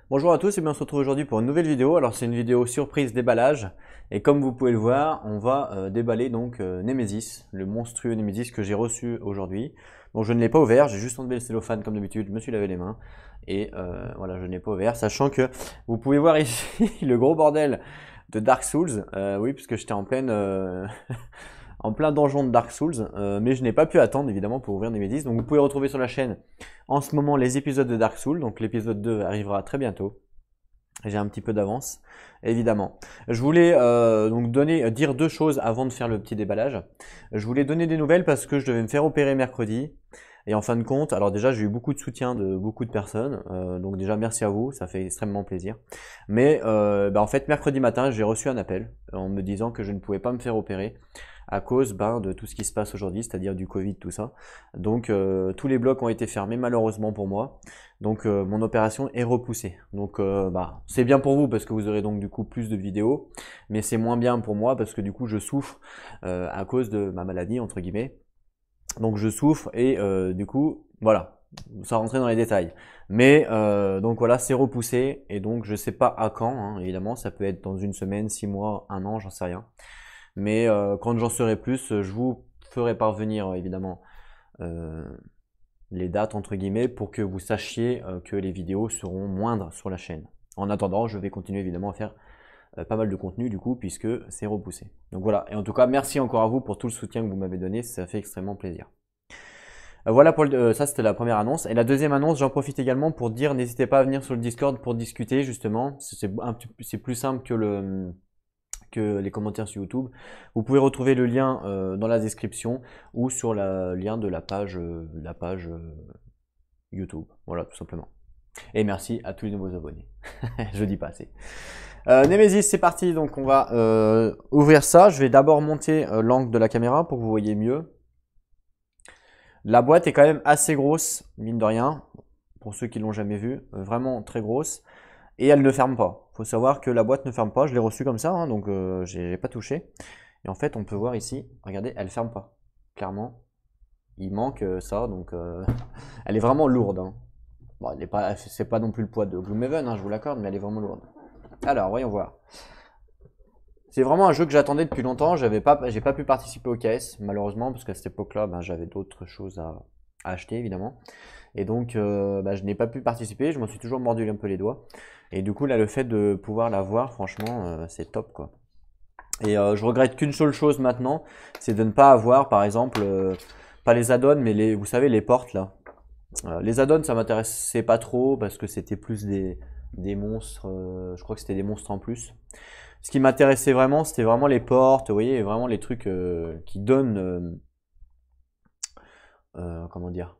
Bonjour à tous et bien on se retrouve aujourd'hui pour une nouvelle vidéo. Alors c'est une vidéo surprise déballage et comme vous pouvez le voir, on va déballer donc Nemesis, le monstrueux Nemesis que j'ai reçu aujourd'hui. Donc je ne l'ai pas ouvert, j'ai juste enlevé le cellophane comme d'habitude, je me suis lavé les mains et voilà, je ne l'ai pas ouvert, sachant que vous pouvez voir ici le gros bordel de Dark Souls. Oui, puisque j'étais en pleine en plein donjon de Dark Souls, mais je n'ai pas pu attendre évidemment pour ouvrir Nemesis. Donc vous pouvez retrouver sur la chaîne en ce moment les épisodes de Dark Souls, donc l'épisode 2 arrivera très bientôt. J'ai un petit peu d'avance, évidemment. Je voulais donc dire deux choses avant de faire le petit déballage. Je voulais donner des nouvelles parce que je devais me faire opérer mercredi. Et en fin de compte, alors déjà j'ai eu beaucoup de soutien de beaucoup de personnes, donc déjà merci à vous, ça fait extrêmement plaisir. Mais en fait mercredi matin j'ai reçu un appel en me disant que je ne pouvais pas me faire opérer à cause de tout ce qui se passe aujourd'hui, c'est-à-dire du Covid, tout ça. Donc tous les blocs ont été fermés malheureusement pour moi. Donc mon opération est repoussée. Donc c'est bien pour vous parce que vous aurez donc du coup plus de vidéos, mais c'est moins bien pour moi parce que du coup je souffre à cause de ma maladie entre guillemets. Donc je souffre et du coup voilà, sans rentrer dans les détails. Mais donc voilà, c'est repoussé et donc je sais pas à quand, hein, évidemment, ça peut être dans une semaine, 6 mois, un an, j'en sais rien. Mais quand j'en saurai plus, je vous ferai parvenir évidemment euh, les dates entre guillemets pour que vous sachiez que les vidéos seront moindres sur la chaîne. En attendant, je vais continuer évidemment à faire pas mal de contenu du coup puisque c'est repoussé. Donc voilà, et en tout cas merci encore à vous pour tout le soutien que vous m'avez donné, ça fait extrêmement plaisir. Voilà pour ça c'était la première annonce. Et la deuxième annonce, j'en profite également pour dire n'hésitez pas à venir sur le Discord pour discuter justement. C'est plus simple que les commentaires sur YouTube. Vous pouvez retrouver le lien dans la description ou sur le lien de la page YouTube. Voilà, tout simplement. Et merci à tous les nouveaux abonnés. Je dis pas assez. Nemesis, c'est parti. Donc on va ouvrir ça. Je vais d'abord monter l'angle de la caméra pour que vous voyez mieux. La boîte est quand même assez grosse, mine de rien, pour ceux qui l'ont jamais vue, vraiment très grosse. Et elle ne ferme pas. Il faut savoir que la boîte ne ferme pas. Je l'ai reçue comme ça, hein, donc j'ai pas touché. Et en fait, on peut voir ici, regardez, elle ferme pas. Clairement, il manque ça, donc elle est vraiment lourde. Hein. Bon, c'est pas non plus le poids de Gloomhaven, hein, je vous l'accorde, mais elle est vraiment lourde. Alors, voyons voir. C'est vraiment un jeu que j'attendais depuis longtemps. J'ai pas pu participer au KS malheureusement parce qu'à cette époque-là, j'avais d'autres choses à acheter évidemment. Et donc, je n'ai pas pu participer. Je m'en suis toujours mordu un peu les doigts. Et du coup, là, le fait de pouvoir la voir, franchement, c'est top quoi. Et je regrette qu'une seule chose maintenant, c'est de ne pas avoir, par exemple, pas les add-ons, mais vous savez, les portes là. Les add-ons, ça m'intéressait pas trop parce que c'était plus des monstres. Je crois que c'était des monstres en plus. Ce qui m'intéressait vraiment, c'était vraiment les portes, vous voyez, vraiment les trucs qui donnent, comment dire,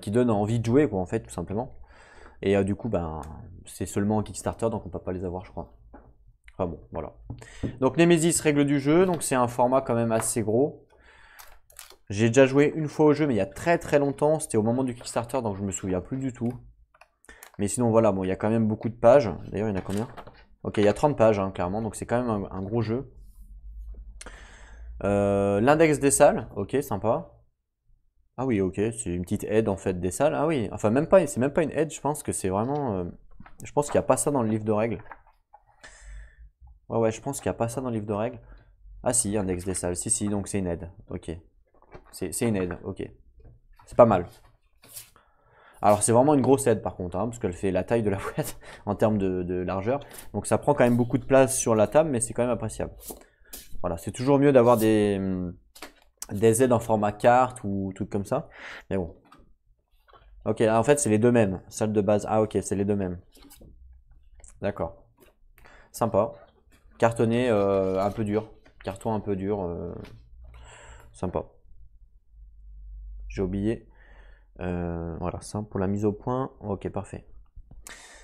qui donnent envie de jouer, quoi, en fait, tout simplement. Et du coup, c'est seulement en Kickstarter, donc on peut pas les avoir, je crois. Enfin bon, voilà. Donc Nemesis, règle du jeu, donc c'est un format quand même assez gros. J'ai déjà joué une fois au jeu, mais il y a très très longtemps, c'était au moment du Kickstarter, donc je me souviens plus du tout. Mais sinon, voilà, bon, il y a quand même beaucoup de pages. D'ailleurs, il y en a combien? Ok, il y a 30 pages, hein, clairement, donc c'est quand même un gros jeu. L'index des salles, ok, sympa. Ah oui, ok, c'est une petite aide en fait des salles. Ah oui, enfin même pas, c'est même pas une aide, je pense que c'est vraiment. Je pense qu'il n'y a pas ça dans le livre de règles. Ouais, ouais, je pense qu'il n'y a pas ça dans le livre de règles. Ah si, index des salles, si, si, donc c'est une aide, ok. C'est une aide, ok. C'est pas mal. Alors c'est vraiment une grosse aide par contre, hein, parce qu'elle fait la taille de la boîte en termes de largeur. Donc ça prend quand même beaucoup de place sur la table, mais c'est quand même appréciable. Voilà, c'est toujours mieux d'avoir des aides en format carte ou trucs comme ça. Mais bon. Ok, en fait, c'est les deux mêmes. Salle de base. Ah, ok, c'est les deux mêmes. D'accord. Sympa. Cartonné un peu dur. Carton un peu dur. Sympa. J'ai oublié. Voilà, ça pour la mise au point. Ok, parfait.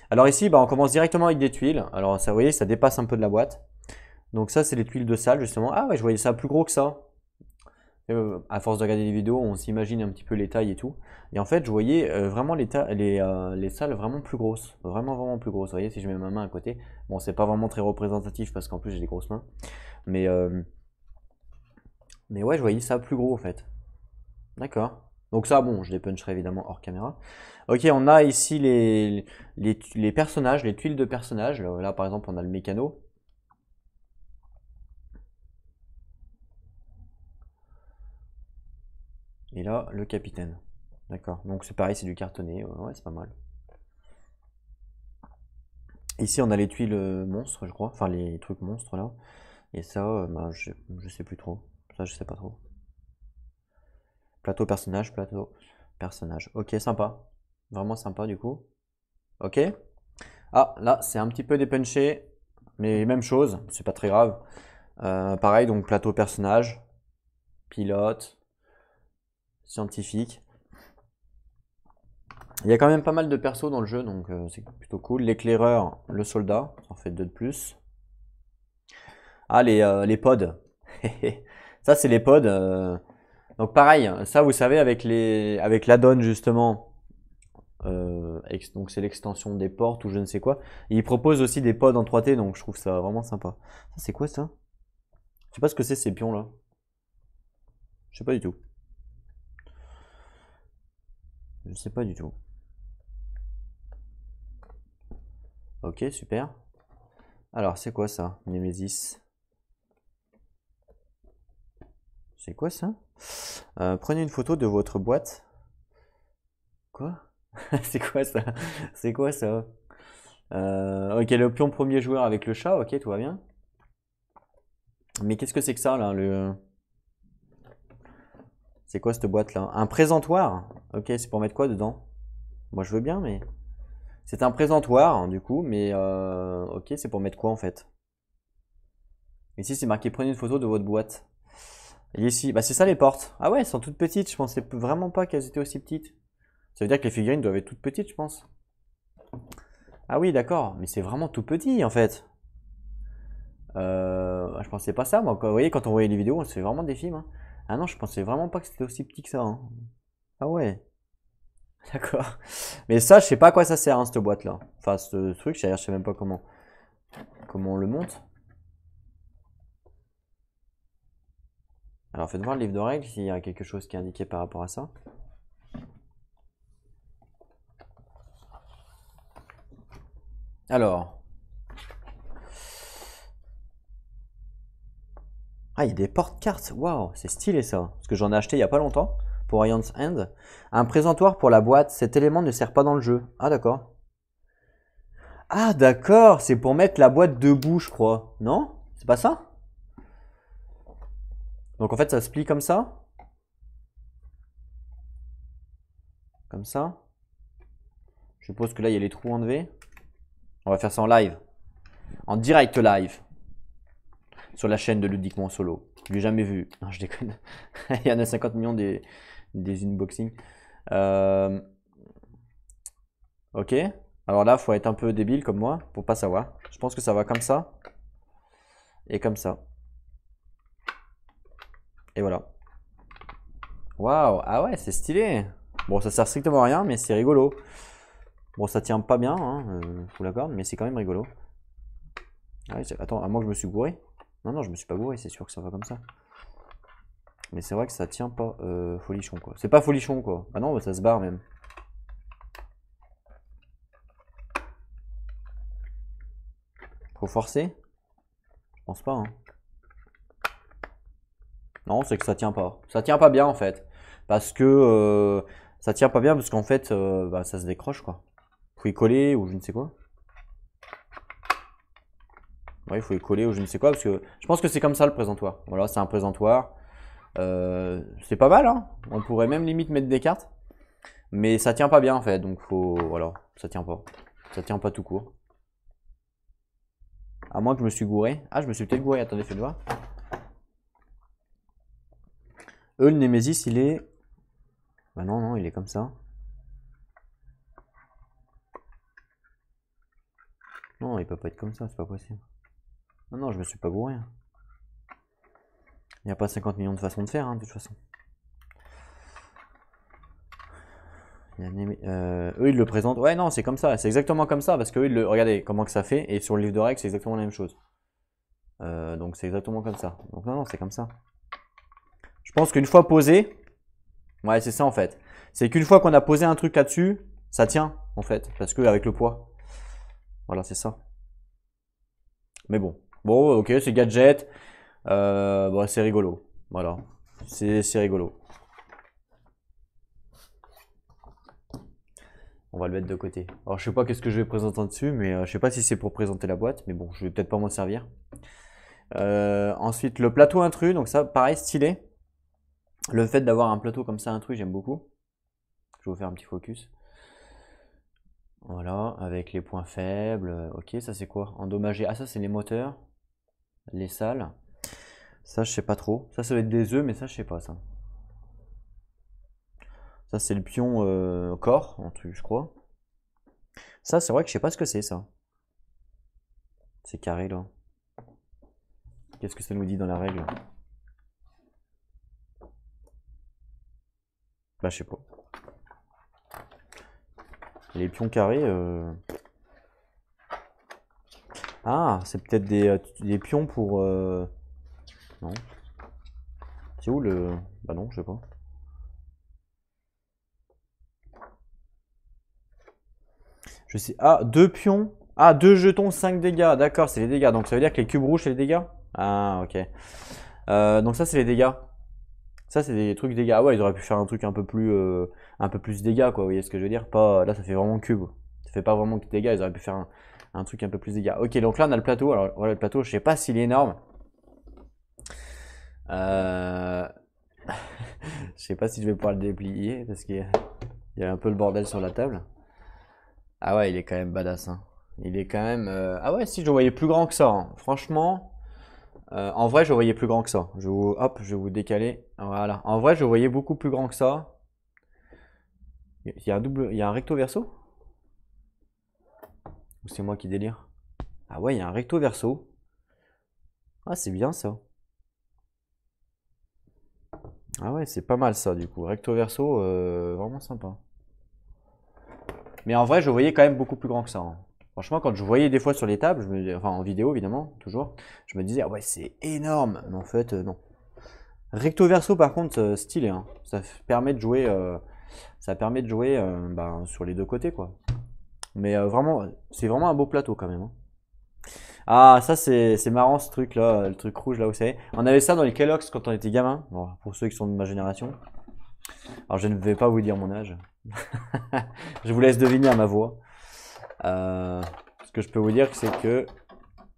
Alors ici, on commence directement avec des tuiles. Alors ça, vous voyez, ça dépasse un peu de la boîte. Donc ça, c'est les tuiles de salle, justement. Ah ouais, je voyais ça plus gros que ça. À force de regarder les vidéos, on s'imagine un petit peu les tailles et tout. Et en fait, je voyais vraiment les salles vraiment plus grosses. Vraiment, vraiment plus grosses. Vous voyez, si je mets ma main à côté. Bon, c'est pas vraiment très représentatif parce qu'en plus, j'ai des grosses mains. Mais, euh, mais ouais, je voyais ça plus gros en fait. D'accord. Donc ça, bon, je les puncherai évidemment hors caméra. Ok, on a ici les personnages, les tuiles de personnages. Là, par exemple, on a le mécano. Et là, le capitaine. D'accord, donc c'est pareil, c'est du cartonné. Ouais, c'est pas mal. Ici, on a les tuiles monstres, je crois. Enfin, les trucs monstres, là. Et ça, bah, je sais plus trop. Ça, je sais pas trop. Plateau personnage, plateau personnage. Ok, sympa. Vraiment sympa, du coup. Ok. Ah, là, c'est un petit peu dépunché. Mais même chose, c'est pas très grave. Pareil, donc plateau personnage, pilote, scientifique. Il y a quand même pas mal de persos dans le jeu, donc c'est plutôt cool. L'éclaireur, le soldat, ça en fait deux de plus. Ah, les pods. Ça, c'est les pods. Donc pareil, ça vous savez, avec l'add-on justement, donc c'est l'extension des portes ou je ne sais quoi. Et ils proposent aussi des pods en 3T, donc je trouve ça vraiment sympa. Ça, c'est quoi ça? Je sais pas ce que c'est ces pions là. Je sais pas du tout. Je sais pas du tout. Ok, super. Alors, c'est quoi ça, Nemesis? C'est quoi ça? Prenez une photo de votre boîte. Quoi? C'est quoi ça? C'est quoi ça? Ok, le pion premier joueur avec le chat, ok, tout va bien. Mais qu'est-ce que c'est que ça là? C'est quoi cette boîte là? Un présentoir? Ok, c'est pour mettre quoi dedans? Moi je veux bien, mais. C'est un présentoir, hein, du coup, mais ok, c'est pour mettre quoi en fait? Ici c'est marqué prenez une photo de votre boîte. Et ici, bah c'est ça les portes. Ah ouais, elles sont toutes petites, je pensais vraiment pas qu'elles étaient aussi petites. Ça veut dire que les figurines doivent être toutes petites, je pense. Ah oui, d'accord, mais c'est vraiment tout petit en fait. Je pensais pas ça, moi. Vous voyez, quand on voyait les vidéos, on se fait vraiment des films, hein. Ah non, je pensais vraiment pas que c'était aussi petit que ça, hein. Ah ouais, d'accord. Mais ça, je sais pas à quoi ça sert, hein, cette boîte-là. Enfin, ce truc, je sais même pas comment on le monte. Alors, faites voir le livre de règles s'il y a quelque chose qui est indiqué par rapport à ça. Alors. Ah, il y a des porte-cartes. Waouh, c'est stylé ça. Parce que j'en ai acheté il y a pas longtemps pour Ion's End. Un présentoir pour la boîte. Cet élément ne sert pas dans le jeu. Ah, d'accord. Ah, d'accord. C'est pour mettre la boîte debout, je crois. Non? C'est pas ça? Donc en fait, ça se plie comme ça. Comme ça. Je suppose que là, il y a les trous enlevés. On va faire ça en live. En direct live. Sur la chaîne de Ludiquement Solo. Je l'ai jamais vu. Non, je déconne. Il y en a 50 millions des unboxings. Ok. Alors là, faut être un peu débile comme moi pour pas savoir. Je pense que ça va comme ça. Et comme ça. Et voilà. Waouh. Ah ouais, c'est stylé. Bon, ça sert strictement à rien, mais c'est rigolo. Bon, ça tient pas bien, hein, je vous l'accorde, mais c'est quand même rigolo. Ah oui, attends, à moins que je me suis gouré. Non, non, je me suis pas gouré, c'est sûr que ça va comme ça. Mais c'est vrai que ça tient pas folichon, quoi. C'est pas folichon, quoi. Ah non, ça se barre même. Faut forcer? Je pense pas, hein. Non, c'est que ça tient pas. Ça tient pas bien, en fait. Parce que ça tient pas bien, parce qu'en fait, bah, ça se décroche, quoi. Faut y coller ou je ne sais quoi. Ouais, il faut y coller ou je ne sais quoi, parce que je pense que c'est comme ça le présentoir. Voilà, c'est un présentoir. C'est pas mal, hein. On pourrait même limite mettre des cartes. Mais ça tient pas bien en fait, donc faut. Voilà, ça tient pas. Ça tient pas tout court. À moins que je me suis gouré. Ah, je me suis peut-être gouré, attendez, faites voir. Le Nemesis, il est. Bah non, non, il est comme ça. Non, il peut pas être comme ça, c'est pas possible. Non, non, je me suis pas gouré. Il n'y a pas 50 millions de façons de faire, hein, de toute façon. Eux, ils le présentent. Ouais, non, c'est comme ça. C'est exactement comme ça. Parce que eux, regardez comment que ça fait. Et sur le livre de règles, c'est exactement la même chose. Donc, c'est exactement comme ça. Donc, non, non, c'est comme ça. Je pense qu'une fois posé, Ouais, c'est ça en fait. C'est qu'une fois qu'on a posé un truc là-dessus, ça tient en fait, parce que avec le poids. Voilà, c'est ça. Mais bon. Bon, ok, c'est gadget. Bon, c'est rigolo. Voilà. C'est rigolo. On va le mettre de côté. Alors, je sais pas qu'est-ce que je vais présenter dessus, mais je sais pas si c'est pour présenter la boîte, mais bon, je vais peut-être pas m'en servir. Ensuite, le plateau intrus, donc ça, pareil, stylé. Le fait d'avoir un plateau comme ça intrus, j'aime beaucoup. Je vais vous faire un petit focus. Voilà, avec les points faibles. Ok, ça c'est quoi? Endommagé. Ah, ça c'est les moteurs, les salles. Ça, je sais pas trop. Ça va être des œufs, mais ça, je sais pas ça. Ça, c'est le pion corps, en truc, je crois. Ça, c'est vrai que je sais pas ce que c'est ça. C'est carré là. Qu'est-ce que ça nous dit dans la règle? Bah, je sais pas. Les pions carrés. Ah, c'est peut-être des pions pour. Non. C'est où le. Bah, non, je sais pas. Je sais. Ah, deux pions. Ah, deux jetons, 5 dégâts. D'accord, c'est les dégâts. Donc ça veut dire que les cubes rouges, c'est les dégâts? Ah, ok. Donc ça, c'est les dégâts. Ça, c'est des trucs dégâts. Ah ouais, ils auraient pu faire un truc un peu plus dégâts, quoi. Vous voyez ce que je veux dire? Pas, là, ça fait vraiment cube. Ça fait pas vraiment dégâts. Ils auraient pu faire un truc un peu plus dégâts. Ok, donc là, on a le plateau. Alors, voilà, le plateau, je sais pas s'il est énorme. Euh... je sais pas si je vais pouvoir le déplier parce qu'il y a un peu le bordel sur la table. Ah ouais, il est quand même badass, hein. Il est quand même. Ah ouais, si je le voyais plus grand que ça, hein. Franchement, en vrai, je le voyais plus grand que ça. Hop, je vais vous décaler. Voilà. En vrai, je le voyais beaucoup plus grand que ça. Il y a il y a un recto verso? Ou c'est moi qui délire? Ah ouais, il y a un recto verso. Ah, c'est bien ça. Ah ouais, c'est pas mal ça du coup. Recto verso, vraiment sympa. Mais en vrai, je le voyais quand même beaucoup plus grand que ça, hein. Franchement, quand je voyais des fois sur les tables, enfin en vidéo évidemment, toujours, je me disais, ah ouais, c'est énorme. Mais en fait, non. Recto verso, par contre, stylé, hein. Ça permet de jouer ben, sur les deux côtés, quoi. Mais vraiment, c'est vraiment un beau plateau quand même, hein. Ah, ça c'est marrant ce truc là, le truc rouge là, vous savez. On avait ça dans les Kellogg's quand on était gamin. Bon, pour ceux qui sont de ma génération. Alors je ne vais pas vous dire mon âge. Je vous laisse deviner à ma voix. Ce que je peux vous dire, c'est que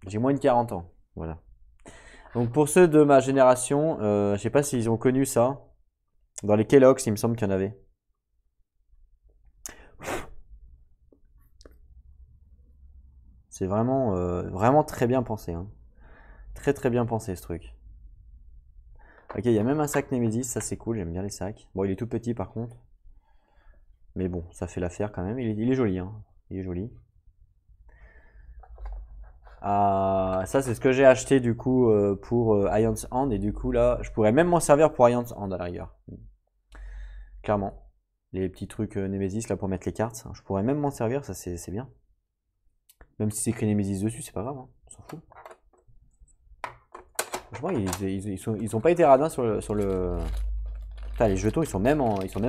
j'ai moins de 40 ans. Voilà. Donc pour ceux de ma génération, je sais pas s'ils ont connu ça. Dans les Kellogg's, il me semble qu'il y en avait. C'est vraiment, vraiment très bien pensé, hein. Très très bien pensé ce truc. Ok, il y a même un sac Nemesis, ça c'est cool, j'aime bien les sacs. Bon, il est tout petit par contre. Mais bon, ça fait l'affaire quand même. Il est joli, hein. Il est joli. Ah, ça c'est ce que j'ai acheté du coup pour Iron's Hand. Et du coup là, je pourrais même m'en servir pour Iron's Hand à la rigueur. Clairement. Les petits trucs Nemesis là pour mettre les cartes. Je pourrais même m'en servir, ça c'est bien. Même si c'est écrit Nemesis dessus, c'est pas grave, hein. On s'en fout. Franchement, ils ont pas été radins sur le. Putain, les jetons, ils sont même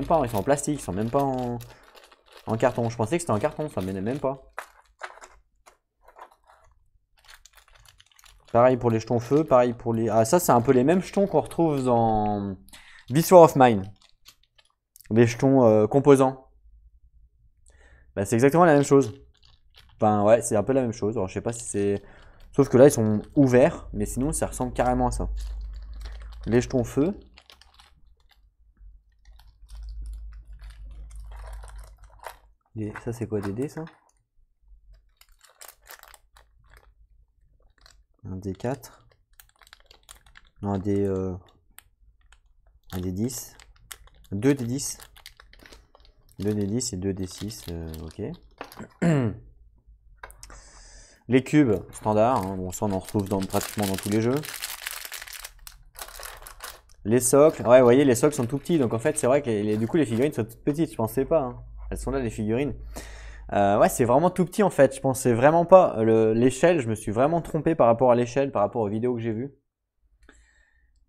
pas, ils sont en plastique, ils sont même pas en carton. Je pensais que c'était en carton, ça m'énerve même pas. Pareil pour les jetons feu, pareil pour les. Ah, ça, c'est un peu les mêmes jetons qu'on retrouve dans This War of Mine. Les jetons composants. Bah, c'est exactement la même chose. Enfin, ouais, c'est un peu la même chose. Alors, je sais pas si c'est. Sauf que là, ils sont ouverts, mais sinon, ça ressemble carrément à ça. Les jetons feu. Ça, c'est quoi, des dés, ça? Un D4. Non, un D10. 2 D10. 2 D10 et 2 D6. Ok. Les cubes, standard. Hein, bon, ça, on en retrouve pratiquement dans tous les jeux. Les socles. Ouais, vous voyez, les socles sont tout petits. Donc, en fait, c'est vrai que du coup, les figurines sont toutes petites. Je pensais pas, hein. Elles sont là, les figurines. Ouais, c'est vraiment tout petit en fait. Je pensais vraiment pas. L'échelle, je me suis vraiment trompé par rapport à l'échelle, par rapport aux vidéos que j'ai vues.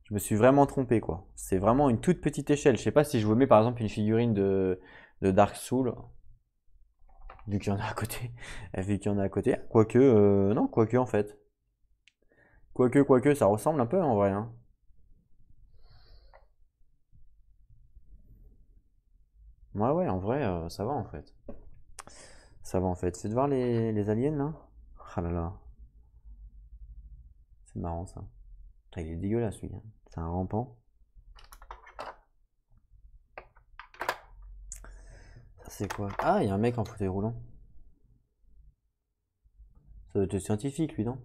Je me suis vraiment trompé, quoi. C'est vraiment une toute petite échelle. Je sais pas si je vous mets par exemple une figurine de Dark Souls, vu qu'il y en a à côté. Vu qu'il y en a à côté. Quoique, non, quoique en fait. Quoique, ça ressemble un peu en vrai, hein. Ouais, ouais, en vrai, ça va en fait. Ça va en fait. C'est de voir les aliens là? Ah là là, c'est marrant ça. Putain, il est dégueulasse lui, hein. C'est un rampant. Ça c'est quoi? Ah, il y a un mec en fauteuil roulant. Ça doit être scientifique lui, non?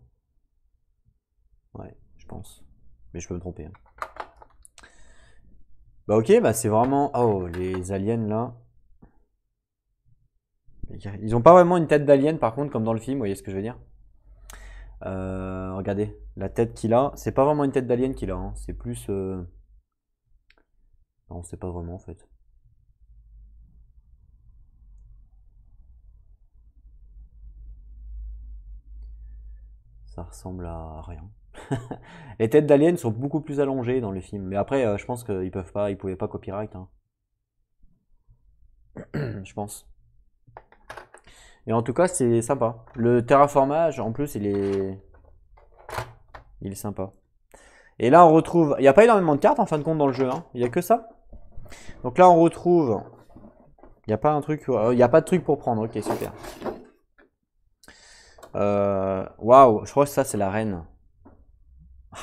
Ouais, je pense. Mais je peux me tromper, hein. Bah ok, bah c'est vraiment... Oh, les aliens là. Ils ont pas vraiment une tête d'alien par contre, comme dans le film, vous voyez ce que je veux dire? Regardez, la tête qu'il a, c'est pas vraiment une tête d'alien qu'il a, hein. C'est plus... Non, c'est pas vraiment en fait. Ça ressemble à rien. Les têtes d'aliens sont beaucoup plus allongées dans les films. Mais après, je pense qu'ils peuvent pas, ils pouvaient pas copyright, hein. Je pense. Et en tout cas, c'est sympa. Le terraformage, en plus, il est sympa. Et là, on retrouve, il n'y a pas énormément de cartes en fin de compte dans le jeu, hein. Il n'y a que ça. Donc là, on retrouve, il n'y a pas un truc, il n'y a pas de truc pour prendre. Ok, super. Waouh, je crois que ça, c'est la reine.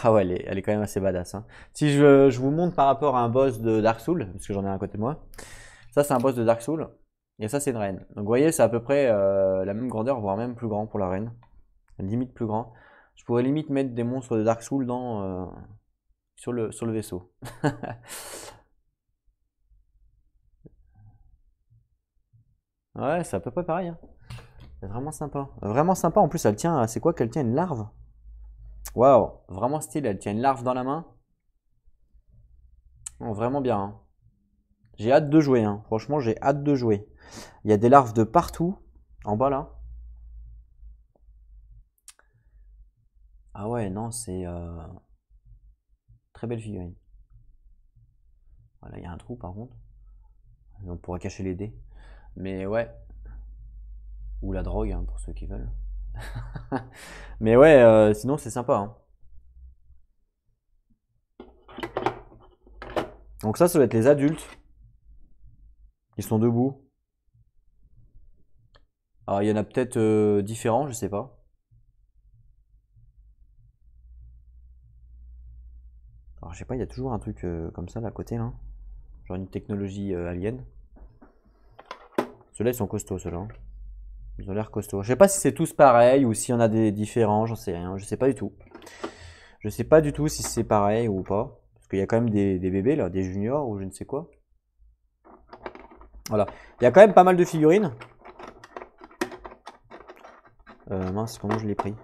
Ah ouais, elle est quand même assez badass, hein. Si je vous montre par rapport à un boss de Dark Souls, parce que j'en ai un à côté de moi, ça c'est un boss de Dark Souls, et ça c'est une reine. Donc vous voyez, c'est à peu près la même grandeur, voire même plus grand pour la reine. Limite plus grand. Je pourrais limite mettre des monstres de Dark Souls sur le vaisseau. Ouais, c'est à peu près pareil, hein. C'est vraiment sympa. Vraiment sympa, en plus elle tient, c'est quoi qu'elle tient, une larve? Waouh, vraiment stylé, elle tient une larve dans la main. Oh, vraiment bien, hein. J'ai hâte de jouer, hein. Franchement, j'ai hâte de jouer. Il y a des larves de partout. En bas, là. Ah ouais, non, c'est... très belle figurine. Voilà, il y a un trou, par contre. On pourra cacher les dés. Mais ouais. Ou la drogue, hein, pour ceux qui veulent. Mais ouais, sinon, c'est sympa, hein. Donc ça doit être les adultes. Ils sont debout. Alors, il y en a peut-être différents, je sais pas. Alors, je sais pas, il y a toujours un truc comme ça, là, à côté, là. Genre une technologie alien. Ceux-là, ils sont costauds, ceux-là, hein. Ils ont l'air costauds. Je sais pas si c'est tous pareil ou s'il y en a des différents, j'en sais rien. Je sais pas du tout. Je sais pas du tout si c'est pareil ou pas. Parce qu'il y a quand même des bébés, là, des juniors ou je ne sais quoi. Voilà. Il y a quand même pas mal de figurines. Mince, comment je l'ai pris?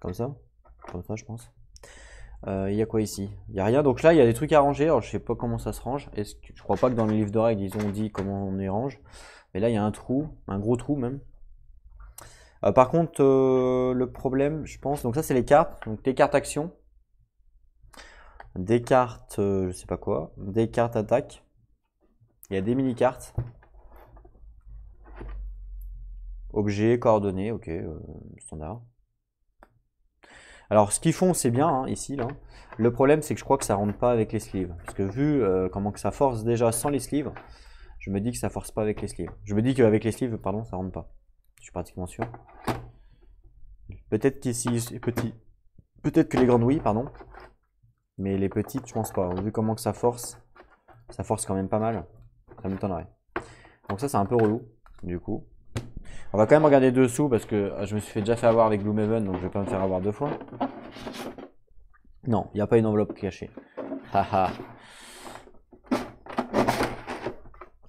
Comme ça? Comme ça, je pense. Il y a quoi ici? Il y a rien. Donc là, il y a des trucs à ranger. Alors, je sais pas comment ça se range. Je crois pas que dans le livre de règles, ils ont dit comment on les range. Mais là, il y a un trou, un gros trou même. Par contre, le problème, je pense, donc ça c'est les cartes, donc des cartes action, des cartes, je sais pas quoi, des cartes attaque. Il y a des mini-cartes, objets, coordonnées, ok, standard. Alors ce qu'ils font, c'est bien, hein, ici, là. Le problème, c'est que je crois que ça rentre pas avec les sleeves. Parce que vu comment que ça force déjà sans les sleeves, je me dis que ça force pas avec les sleeves. Je me dis qu'avec les sleeves, pardon, ça rentre pas. Je suis pratiquement sûr. Peut-être qu'ici, c'est petit. Peut-être que les grandes, oui, pardon. Mais les petites, je pense pas. Vu comment que ça force quand même pas mal. Ça m'étonnerait. Donc ça, c'est un peu relou, du coup. On va quand même regarder dessous parce que je me suis déjà fait avoir avec Gloomhaven, donc je vais pas me faire avoir deux fois. Non, il n'y a pas une enveloppe cachée. Haha.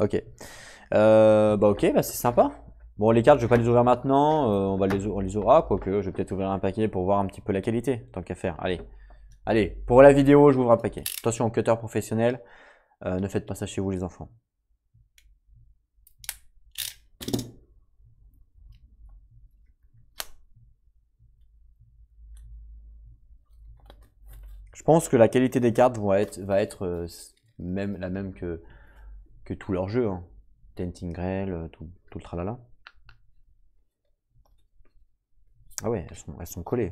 Ok. Bah ok, bah c'est sympa. Bon, les cartes, je vais pas les ouvrir maintenant. On les aura, quoique je vais peut-être ouvrir un paquet pour voir un petit peu la qualité, tant qu'à faire. Allez. Allez, pour la vidéo, je vous ouvre un paquet. Attention, cutter professionnel. Ne faites pas ça chez vous, les enfants. Je pense que la qualité des cartes va être même, la même que tous leurs jeux. Hein. Tenting Grail, tout le tralala. Ah ouais, elles sont collées.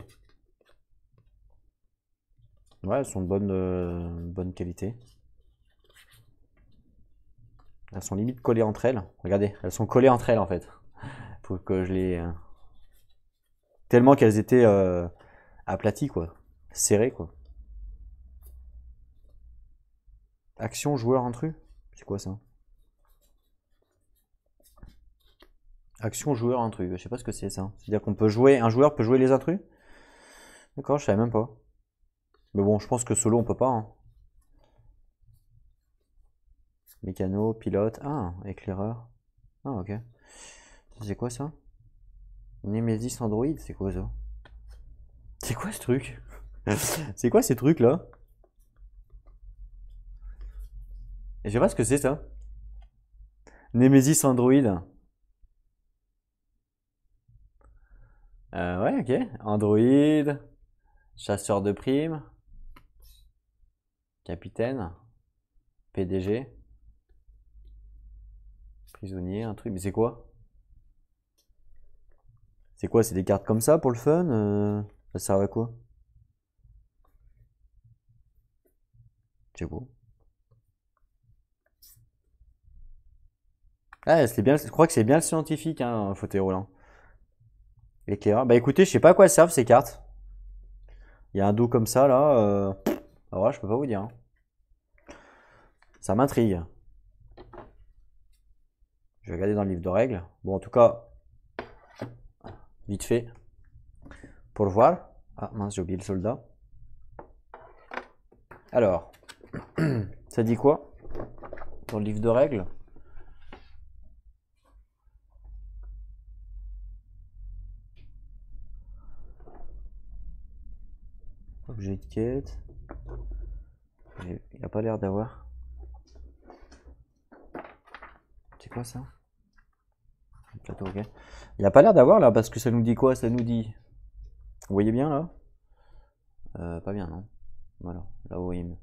Ouais, elles sont de bonne qualité. Elles sont limite collées entre elles. Regardez, elles sont collées entre elles en fait. Faut que je les... Tellement qu'elles étaient aplaties quoi. Serrées quoi. Action joueur intrus? C'est quoi ça? Action joueur intrus, je sais pas ce que c'est ça. C'est-à-dire qu'on peut jouer, un joueur peut jouer les intrus? D'accord, je savais même pas. Mais bon, je pense que solo on peut pas. Hein. Mécano, pilote, ah, éclaireur. Ah ok. C'est quoi ça? Nemesis Android, c'est quoi ça? C'est quoi ce truc? C'est quoi ces trucs là? Je sais pas ce que c'est ça. Nemesis Android. Ouais, ok. Android. Chasseur de primes. Capitaine. PDG. Prisonnier, un truc. Mais c'est quoi? C'est quoi? C'est des cartes comme ça pour le fun? Ça sert à quoi? C'est quoi? Ah, c'est bien, je crois que c'est bien le scientifique, hein, fauteuil roulant. Éclaireur. Bah écoutez, je sais pas à quoi elles servent ces cartes. Il y a un dos comme ça là. Alors là, je peux pas vous dire. Hein. Ça m'intrigue. Je vais regarder dans le livre de règles. Bon, en tout cas, vite fait. Pour le voir. Ah mince, j'ai oublié le soldat. Alors, ça dit quoi dans le livre de règles? Objet de quête. Il n'y a pas l'air d'avoir. C'est quoi ça? Plateau, ok. Il n'y a pas l'air d'avoir là, parce que ça nous dit quoi? Ça nous dit. Vous voyez bien là? Pas bien, non? Voilà, là vous voyez mieux.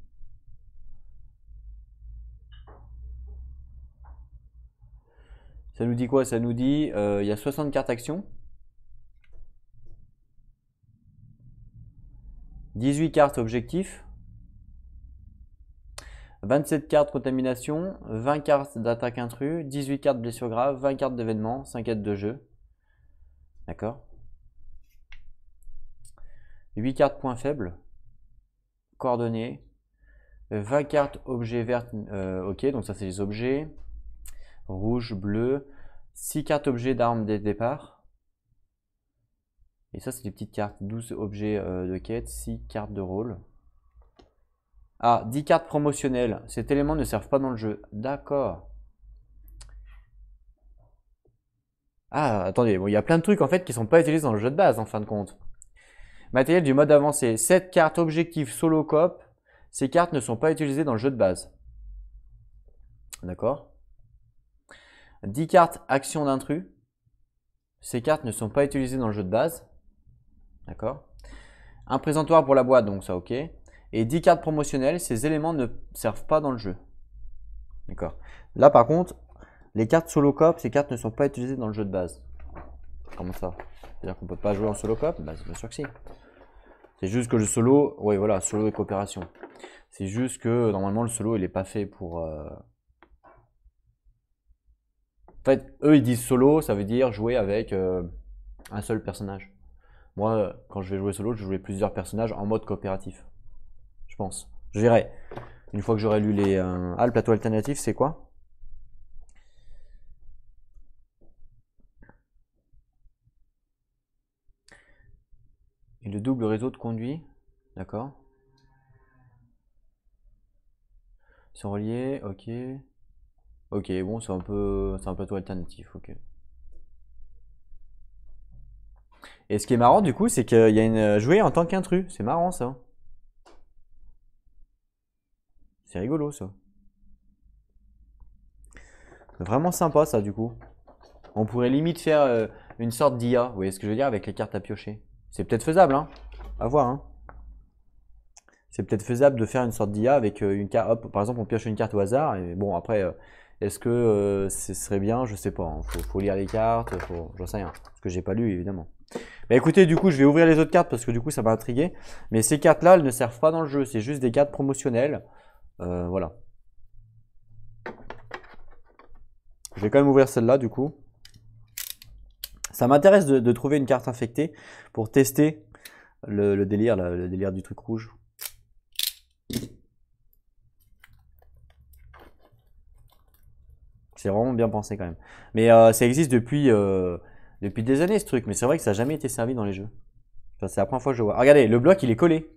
Ça nous dit quoi? Ça nous dit il y a 60 cartes actions. 18 cartes objectifs. 27 cartes contamination, 20 cartes d'attaque intrus, 18 cartes blessures graves, 20 cartes d'événements, 5 cartes de jeu. D'accord. 8 cartes points faibles. Coordonnées. 20 cartes objets verts. Ok, donc ça c'est les objets. Rouge, bleu. 6 cartes objets d'armes dès le départ. Et ça c'est des petites cartes. 12 objets de quête, 6 cartes de rôle. Ah, 10 cartes promotionnelles. Cet élément ne servent pas dans le jeu. D'accord. Ah, attendez, bon, il y a plein de trucs en fait qui sont pas utilisés dans le jeu de base en fin de compte. Matériel du mode avancé. 7 cartes objectifs solo coop. Ces cartes ne sont pas utilisées dans le jeu de base. D'accord. 10 cartes action d'intrus. Ces cartes ne sont pas utilisées dans le jeu de base. D'accord. Un présentoir pour la boîte, donc ça ok. Et 10 cartes promotionnelles, ces éléments ne servent pas dans le jeu. D'accord. Là par contre, les cartes solo coop, ces cartes ne sont pas utilisées dans le jeu de base. Comment ça? C'est-à-dire qu'on peut pas jouer en solo coop? Bah, bien sûr que si. C'est juste que le solo, oui voilà, solo et coopération. C'est juste que normalement le solo il est pas fait pour. En fait, eux ils disent solo, ça veut dire jouer avec un seul personnage. Moi, quand je vais jouer solo, je vais jouer plusieurs personnages en mode coopératif. Je pense. Je verrai. Une fois que j'aurai lu les. Ah, le plateau alternatif, c'est quoi? Et le double réseau de conduits. D'accord. Ils sont reliés, ok. Ok, bon, c'est un plateau alternatif, ok. Et ce qui est marrant du coup, c'est qu'il y a une jouée en tant qu'intrus. C'est marrant ça. C'est rigolo ça. Vraiment sympa ça du coup. On pourrait limite faire une sorte d'IA, vous voyez ce que je veux dire, avec les cartes à piocher. C'est peut-être faisable, hein. À voir, hein. c'est peut-être faisable de faire une sorte d'IA avec une carte. Hop, par exemple, on pioche une carte au hasard. Et bon, après, est-ce que ce serait bien? Je sais pas. Hein. Faut lire les cartes. J'en sais rien. Parce que j'ai pas lu, évidemment. Bah écoutez, du coup, je vais ouvrir les autres cartes parce que du coup, ça m'a intrigué. Mais ces cartes-là, elles ne servent pas dans le jeu. C'est juste des cartes promotionnelles. Voilà. Je vais quand même ouvrir celle-là, du coup. Ça m'intéresse de trouver une carte infectée pour tester le délire, là, le délire du truc rouge. C'est vraiment bien pensé quand même. Mais ça existe depuis des années ce truc, mais c'est vrai que ça n'a jamais été servi dans les jeux. Enfin, c'est la première fois que je vois. Regardez, le bloc il est collé.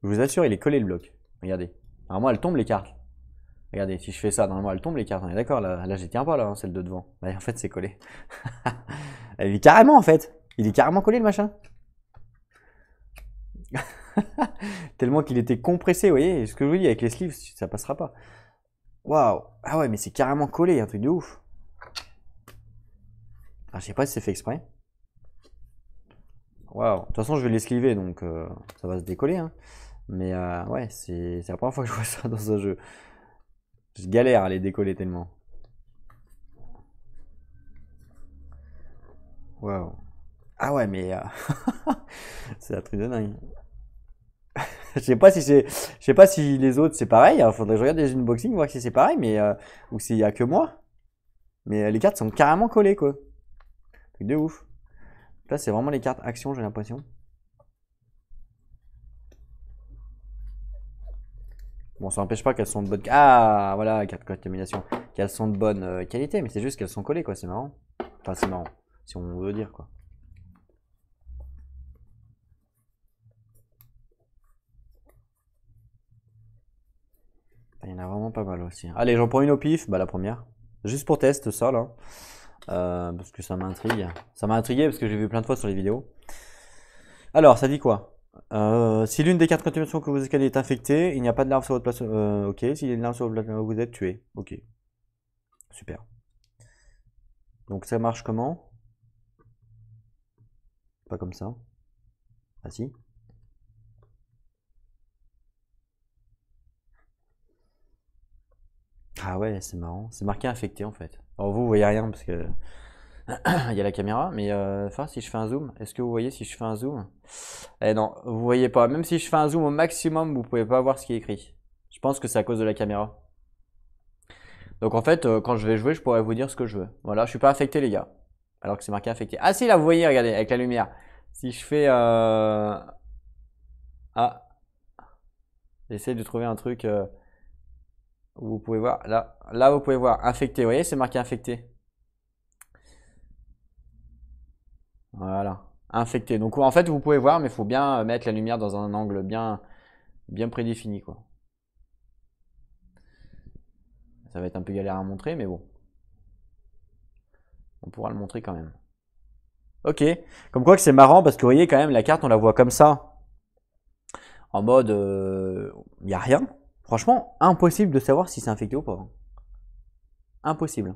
Je vous assure, il est collé le bloc. Regardez. Normalement, elle tombe les cartes. Regardez, si je fais ça, normalement, elle tombe les cartes. On est d'accord, là j'y tiens pas, là, hein, celle de devant. Bah, en fait, c'est collé. Elle est carrément, en fait. Il est carrément collé, le machin. Tellement qu'il était compressé, vous voyez. Ce que je vous dis, avec les sleeves, ça passera pas. Waouh. Ah ouais, mais c'est carrément collé, un truc de ouf. Ah, je sais pas si c'est fait exprès. Waouh. De toute façon, je vais l'esquiver, donc ça va se décoller. Hein. Mais ouais, c'est la première fois que je vois ça dans un jeu. Je galère à les décoller tellement. Waouh. Ah ouais, mais c'est un truc de dingue. Je sais pas si les autres c'est pareil. Il faudrait que je regarde les unboxings voir si c'est pareil, mais ou s'il y a que moi. Mais les cartes sont carrément collées quoi. Truc de ouf. Là, c'est vraiment les cartes action, j'ai l'impression. Bon, ça n'empêche pas qu'elles sont de bonne. Ah, voilà, carte contamination. Qu'elles sont de bonne qualité, mais c'est juste qu'elles sont collées quoi. C'est marrant. Enfin, c'est marrant, si on veut dire quoi. Il y en a vraiment pas mal aussi. Allez, j'en prends une au pif. Bah, la première. Juste pour test, ça là. Parce que ça m'intrigue. Ça m'a intrigué parce que j'ai vu plein de fois sur les vidéos. Alors, ça dit quoi? Si l'une des cartes contamination que vous escaladez est infectée, il n'y a pas de larve sur votre place. Ok. S'il y a une larve sur votre place, vous êtes tué. Ok. Super. Donc ça marche comment? Pas comme ça. Ah si. Ah ouais, c'est marrant. C'est marqué infecté en fait. Alors vous voyez rien parce que il y a la caméra, mais enfin si je fais un zoom, est-ce que vous voyez si je fais un zoom? Eh non, vous voyez pas. Même si je fais un zoom au maximum, vous pouvez pas voir ce qui est écrit. Je pense que c'est à cause de la caméra. Donc en fait, quand je vais jouer, je pourrais vous dire ce que je veux. Voilà, je suis pas infecté les gars. Alors que c'est marqué infecté. Ah si là, vous voyez, regardez, avec la lumière. Si je fais... Ah, j'essaie de trouver un truc où vous pouvez voir. Là, vous pouvez voir infecté. Vous voyez, c'est marqué infecté. Voilà, infecté. Donc en fait, vous pouvez voir, mais il faut bien mettre la lumière dans un angle bien prédéfini, quoi. Ça va être un peu galère à montrer, mais bon. On pourra le montrer quand même. Ok, comme quoi que c'est marrant, parce que vous voyez quand même, la carte, on la voit comme ça. En mode, il n'y a rien. Franchement, impossible de savoir si c'est infecté ou pas. Hein. Impossible.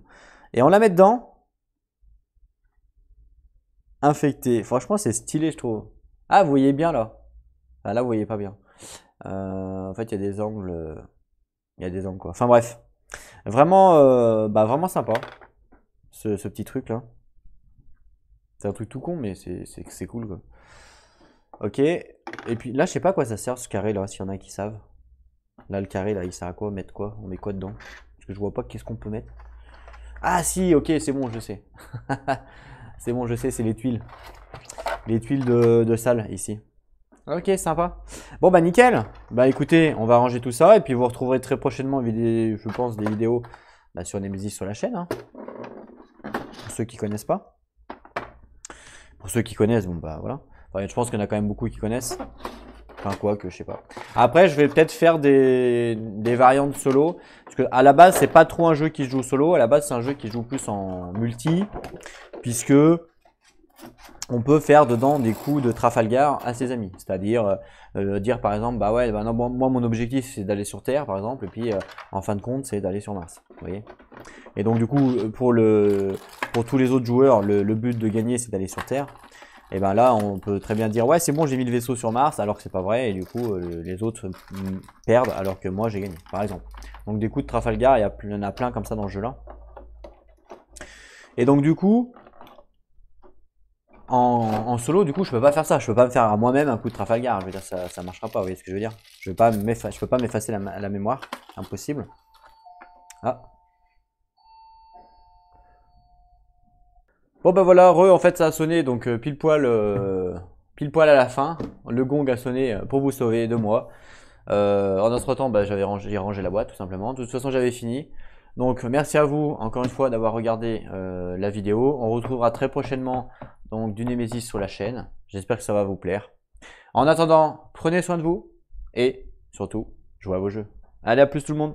Et on la met dedans. Infecté. Franchement, c'est stylé, je trouve. Ah, vous voyez bien là. Ah, là, vous voyez pas bien. En fait, il y a des angles. Il y a des angles quoi. Enfin bref. Vraiment, vraiment sympa. Ce petit truc là. C'est un truc tout con, mais c'est cool quoi. Ok. Et puis là, je sais pas à quoi ça sert ce carré là, s'il y en a qui savent. Là, le carré là, il sert à quoi? Mettre quoi? On met quoi dedans? Parce que je vois pas qu'est-ce qu'on peut mettre. Ah si, ok, c'est bon, je sais. C'est bon, je sais, c'est les tuiles. Les tuiles de salle ici. Ok, sympa. Bon bah nickel. Bah écoutez, on va ranger tout ça et puis vous retrouverez très prochainement, je pense, des vidéos sur Nemesis sur la chaîne. Hein. Pour ceux qui connaissent pas. Pour ceux qui connaissent, bon bah voilà. Enfin, je pense qu'il y en a quand même beaucoup qui connaissent. Enfin quoi que je sais pas. Après, je vais peut-être faire des variantes solo. Parce que à la base, c'est pas trop un jeu qui se joue solo. À la base, c'est un jeu qui joue plus en multi. Puisque on peut faire dedans des coups de Trafalgar à ses amis. C'est-à-dire dire par exemple, bah ouais, bah non, moi mon objectif c'est d'aller sur Terre par exemple, et puis en fin de compte c'est d'aller sur Mars. Vous voyez. Et donc du coup pour tous les autres joueurs, le but de gagner c'est d'aller sur Terre. Et ben là, on peut très bien dire ouais, c'est bon, j'ai mis le vaisseau sur Mars, alors que c'est pas vrai, et du coup, les autres perdent, alors que moi j'ai gagné, par exemple. Donc des coups de Trafalgar, il y en a plein comme ça dans le jeu-là. Et donc du coup, en solo, du coup, je peux pas faire ça. Je peux pas me faire à moi-même un coup de Trafalgar. Je veux dire, ça marchera pas. Vous voyez ce que je veux dire? Je peux pas m'effacer la mémoire. Impossible. Ah. Bon bah voilà, en fait ça a sonné donc pile poil à la fin. Le gong a sonné pour vous sauver de moi. En entre-temps, bah, j'ai rangé la boîte tout simplement. De toute façon, j'avais fini. Donc merci à vous encore une fois d'avoir regardé la vidéo. On retrouvera très prochainement donc du Nemesis sur la chaîne. J'espère que ça va vous plaire. En attendant, prenez soin de vous et surtout, jouez à vos jeux. Allez, à plus tout le monde.